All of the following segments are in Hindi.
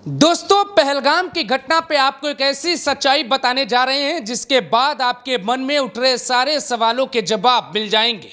दोस्तों, पहलगाम की घटना पे आपको एक ऐसी सच्चाई बताने जा रहे हैं जिसके बाद आपके मन में उठ रहे सारे सवालों के जवाब मिल जाएंगे।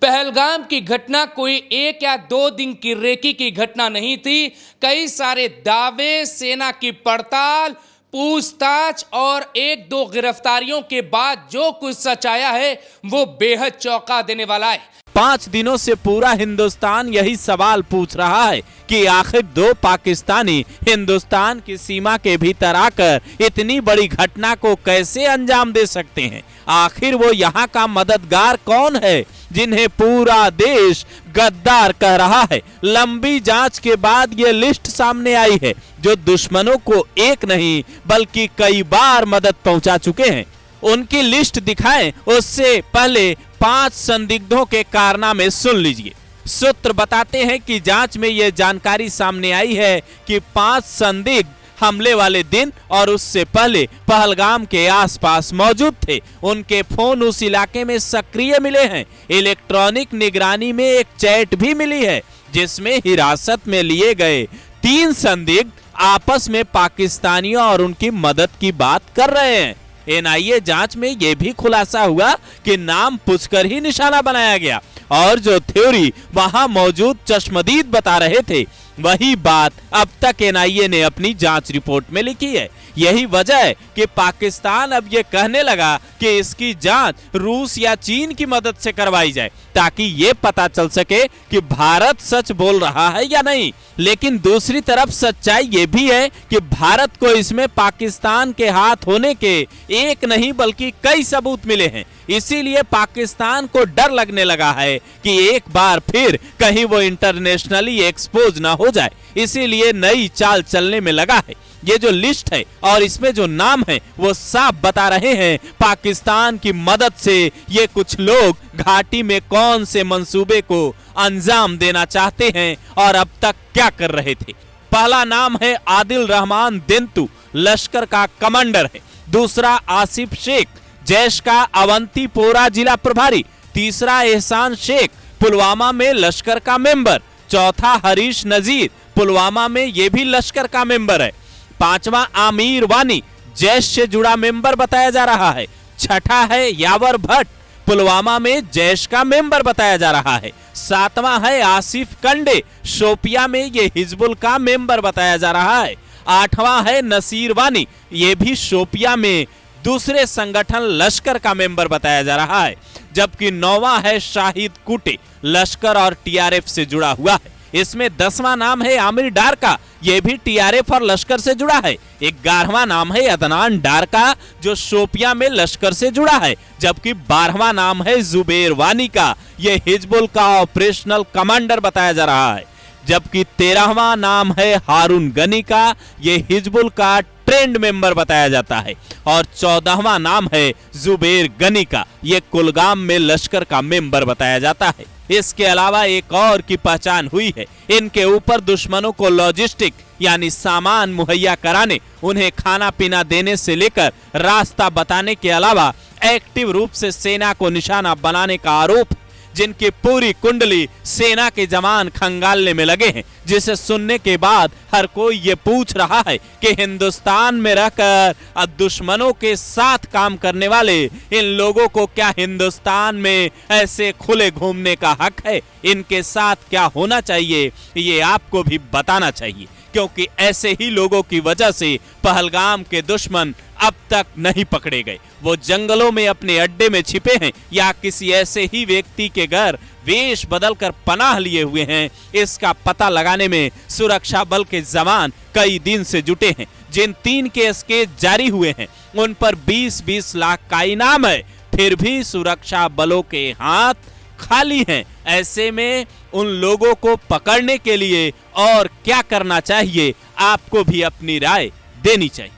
पहलगाम की घटना कोई 1 या 2 दिन की रेकी की घटना नहीं थी। कई सारे दावे, सेना की पड़ताल, पूछताछ और 1-2 गिरफ्तारियों के बाद जो कुछ सच आया है वो बेहद चौंका देने वाला है। 5 दिनों से पूरा हिंदुस्तान यही सवाल पूछ रहा है कि आखिर 2 पाकिस्तानी हिंदुस्तान की सीमा के भीतर आकर इतनी बड़ी घटना को कैसे अंजाम दे सकते हैं। आखिर वो यहाँ का मददगार कौन है जिन्हें पूरा देश गद्दार कह रहा है। लंबी जांच के बाद ये लिस्ट सामने आई है जो दुश्मनों को एक नहीं बल्कि कई बार मदद पहुंचा चुके हैं। उनकी लिस्ट दिखाएं उससे पहले 5 संदिग्धों के कारनामे सुन लीजिए। सूत्र बताते हैं कि जांच में यह जानकारी सामने आई है कि 5 संदिग्ध हमले वाले दिन और उससे पहले पहलगाम के आसपास मौजूद थे। उनके फोन उस इलाके में सक्रिय मिले हैं। इलेक्ट्रॉनिक निगरानी में एक चैट भी मिली है जिसमें हिरासत में लिए गए 3 संदिग्ध आपस में पाकिस्तानियों और उनकी मदद की बात कर रहे हैं। एनआईए जांच में यह भी खुलासा हुआ कि नाम पूछकर ही निशाना बनाया गया और जो थ्योरी वहां मौजूद चश्मदीद बता रहे थे वही बात अब तक एनआईए ने अपनी जांच रिपोर्ट में लिखी है। यही वजह है कि पाकिस्तान अब ये कहने लगा कि इसकी जांच रूस या चीन की मदद से करवाई जाए ताकि ये पता चल सके कि भारत सच बोल रहा है या नहीं। लेकिन दूसरी तरफ सच्चाई ये भी है कि भारत को इसमें पाकिस्तान के हाथ होने के एक नहीं बल्कि कई सबूत मिले हैं। इसीलिए पाकिस्तान को डर लगने लगा है कि एक बार फिर कहीं वो इंटरनेशनली एक्सपोज ना हो जाए। इसीलिए नई चाल चलने में लगा है। ये जो लिस्ट है और इसमें जो नाम है वो साफ बता रहे हैं पाकिस्तान की मदद से ये कुछ लोग घाटी में कौन से मंसूबे को अंजाम देना चाहते हैं और अब तक क्या कर रहे थे। पहला नाम है आदिल रहमान दिंतू, लश्कर का कमांडर है। दूसरा आसिफ शेख, जैश का अवंतीपोरा जिला प्रभारी। तीसरा एहसान शेख, पुलवामा में लश्कर का मेंबर। चौथा हरीश नजीर, पुलवामा में ये भी लश्कर का मेंबर है। 5वां आमिर वानी, जैश से जुड़ा मेंबर बताया जा रहा है। छठा है यावर भट्ट, पुलवामा में जैश का मेंबर बताया जा रहा है। 7वां है आसिफ कंडे, शोपिया में ये हिजबुल का मेंबर बताया जा रहा है। 8वां है नसीर वानी, ये भी शोपिया में दूसरे संगठन लश्कर का मेंबर बताया जा रहा है। जबकि 9वां है शाहिद कुटे, लश्कर और टीआरएफ से जुड़ा हुआ है। इसमें 10वां नाम है आमिर डार का, यह भी टीआरएफ और लश्कर से जुड़ा है। 11वां नाम है अदनान डार का जो शोपिया में लश्कर से जुड़ा है। जबकि 12वां नाम है जुबेर वानी का, यह हिजबुल का ऑपरेशनल कमांडर बताया जा रहा है। जबकि 13वां नाम है हारून गनी का, यह हिजबुल का ट्रेंड मेंबर बताया जाता है। और 14वां नाम है जुबेर गनी का, यह कुलगाम में लश्कर का मेंबर बताया जाता है। इसके अलावा एक और की पहचान हुई है। इनके ऊपर दुश्मनों को लॉजिस्टिक यानी सामान मुहैया कराने, उन्हें खाना पीना देने से लेकर रास्ता बताने के अलावा एक्टिव रूप से सेना को निशाना बनाने का आरोप, जिनकी पूरी कुंडली सेना के जवान खंगालने में लगे हैं। जिसे सुनने के बाद हर कोई ये पूछ रहा है कि हिंदुस्तान में रहकर दुश्मनों के साथ काम करने वाले इन लोगों को क्या हिंदुस्तान में ऐसे खुले घूमने का हक है? इनके साथ क्या होना चाहिए ये आपको भी बताना चाहिए, क्योंकि ऐसे ही लोगों की वजह से पहलगाम के दुश्मन अब तक नहीं पकड़े गए। वो जंगलों में अपने अड्डे में छिपे हैं या किसी ऐसे ही व्यक्ति के घर वेश बदलकर पनाह लिए हुए हैं। इसका पता लगाने में सुरक्षा बल के जवान कई दिन से जुटे हैं। जिन 3 केस जारी हुए हैं उन पर 20-20 लाख का इनाम है, फिर भी सुरक्षा बलों के हाथ खाली हैं। ऐसे में उन लोगों को पकड़ने के लिए और क्या करना चाहिए, आपको भी अपनी राय देनी चाहिए।